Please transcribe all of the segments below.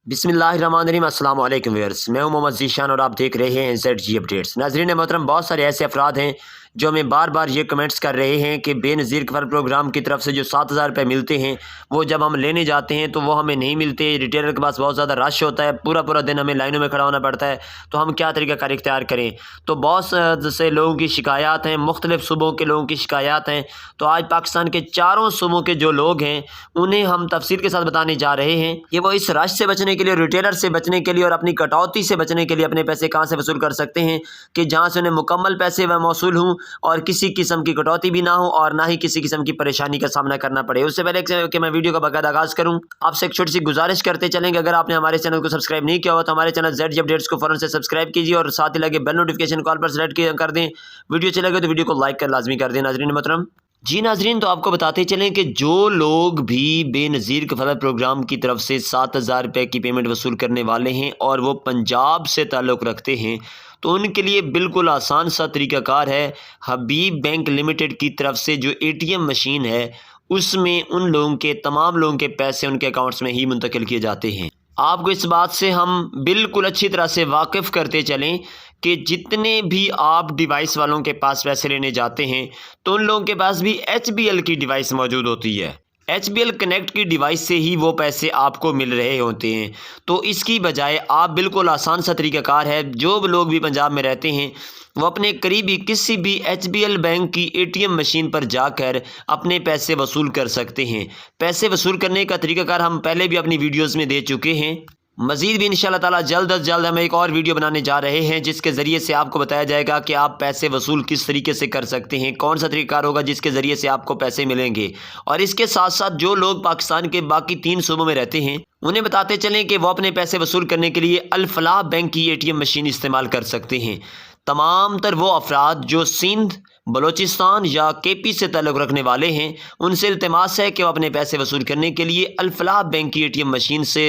बिस्मिल्लाहिर्रहमानिर्रहीम। अस्सलाम वालेकुम व्यूअर्स, मैं हूं मोहम्मद ज़ीशान और आप देख रहे हैं ZG अपडेट्स। नाज़रीन मोहतरम, बहुत सारे ऐसे अफराद हैं जो हमें बार बार ये कमेंट्स कर रहे हैं कि बेनज़ीर कफ़ल प्रोग्राम की तरफ से जो 7,000 रुपये मिलते हैं वो जब हम लेने जाते हैं तो वो हमें नहीं मिलते। रिटेलर के पास बहुत ज़्यादा रश होता है, पूरा पूरा दिन हमें लाइनों में खड़ा होना पड़ता है। तो हम क्या तरीक़ाकार इख्तियार करें? तो बहुत से लोगों की शिकायत हैं, मुख्तलिफ़ सूबों के लोगों की शिकायत हैं। तो आज पाकिस्तान के चारों सूबों के जो लोग हैं उन्हें हम तफसील के साथ बताने जा रहे हैं कि वो इस रश से बचने के लिए, रिटेलर से बचने के लिए और अपनी कटौती से बचने के लिए अपने पैसे कहाँ से वसूल कर सकते हैं कि जहाँ से उन्हें मुकम्मल पैसे वह मौसूल हों और किसी किस्म की कटौती भी ना हो और ना ही किसी किस्म की परेशानी का सामना करना पड़े। उससे पहले कि मैं वीडियो का बाकायदा आगाज़ करूँ, आपसे एक छोटी सी गुजारिश करते चलेंगे, अगर आपने हमारे चैनल को सब्सक्राइब नहीं किया हो तो हमारे चैनल ZG अपडेट्स को फ़ौरन से सब्सक्राइब कीजिए और साथ ही लगे बेल नोटिफिकेशन कॉल पर सेलेक्ट कर दें। वीडियो चले गए तो वीडियो को लाइक कर लाजमी कर दें। नाज़रीन मोहतरम, जी नाज़रीन, तो आपको बताते चलें कि जो लोग भी बेनज़ीर कफ़ालत प्रोग्राम की तरफ से 7,000 रुपये की पेमेंट वसूल करने वाले हैं और वो पंजाब से ताल्लुक़ रखते हैं तो उनके लिए बिल्कुल आसान सा तरीक़ाकार है। हबीब बैंक लिमिटेड की तरफ से जो ATM मशीन है उसमें उन लोगों के, तमाम लोगों के पैसे उनके अकाउंट्स में ही मुंतकिल किए जाते हैं। आपको इस बात से हम बिल्कुल अच्छी तरह से वाकिफ़ करते चलें कि जितने भी आप डिवाइस वालों के पास पैसे लेने जाते हैं तो उन लोगों के पास भी HBL की डिवाइस मौजूद होती है। HBL कनेक्ट की डिवाइस से ही वो पैसे आपको मिल रहे होते हैं। तो इसकी बजाय आप बिल्कुल आसान सा तरीक़ाकार है, जो लोग भी पंजाब में रहते हैं वो अपने करीबी किसी भी HBL बैंक की ATM मशीन पर जाकर अपने पैसे वसूल कर सकते हैं। पैसे वसूल करने का तरीक़ाकार हम पहले भी अपनी वीडियोज़ में दे चुके हैं। मज़ीद भी इंशाअल्लाह ताला जल्द अज़ जल्द हम एक और वीडियो बनाने जा रहे हैं जिसके ज़रिए से आपको बताया जाएगा कि आप पैसे वसूल किस तरीके से कर सकते हैं, कौन सा तरीक़ाकार होगा जिसके ज़रिए से आपको पैसे मिलेंगे। और इसके साथ साथ जो लोग पाकिस्तान के बाकी 3 सूबों में रहते हैं उन्हें बताते चलें कि वो अपने पैसे वसूल करने के लिए अल फलाह बैंक की ATM मशीन इस्तेमाल कर सकते हैं। तमाम तर वो अफराद जो सिंध, बलूचिस्तान या KP से ताल्लुक़ रखने वाले हैं उनसे इल्तिमास है कि वो अपने पैसे वसूल करने के लिए अल फलाह बैंक की ATM मशीन से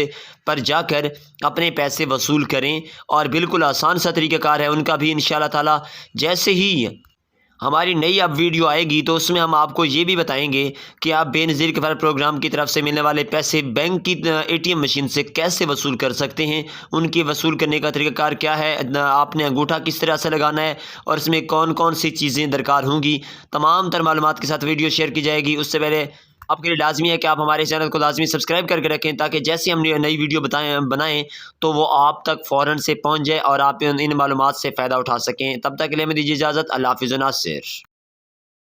पर जाकर अपने पैसे वसूल करें और बिल्कुल आसान सा तरीक़ाकार है उनका भी। इंशाअल्लाह ताला जैसे ही हमारी नई अब वीडियो आएगी तो उसमें हम आपको ये भी बताएंगे कि आप बेनज़ीर कफ़ालत प्रोग्राम की तरफ से मिलने वाले पैसे बैंक की ATM मशीन से कैसे वसूल कर सकते हैं, उनकी वसूल करने का तरीक़ाकार क्या है, आपने अंगूठा किस तरह से लगाना है और इसमें कौन कौन सी चीज़ें दरकार होंगी, तमाम तर मालूमात के साथ वीडियो शेयर की जाएगी। उससे पहले आपके लिए लाजमी है कि आप हमारे चैनल को लाजमी सब्सक्राइब करके रखें ताकि जैसे हम नई वीडियो बनाएं तो वो आप तक फ़ौरन से पहुंच जाए और आप इन मालूमात से फ़ायदा उठा सकें। तब तक के लिए हमें दीजिए इजाज़त। अल्लाह हाफ़िज़ व नासिर।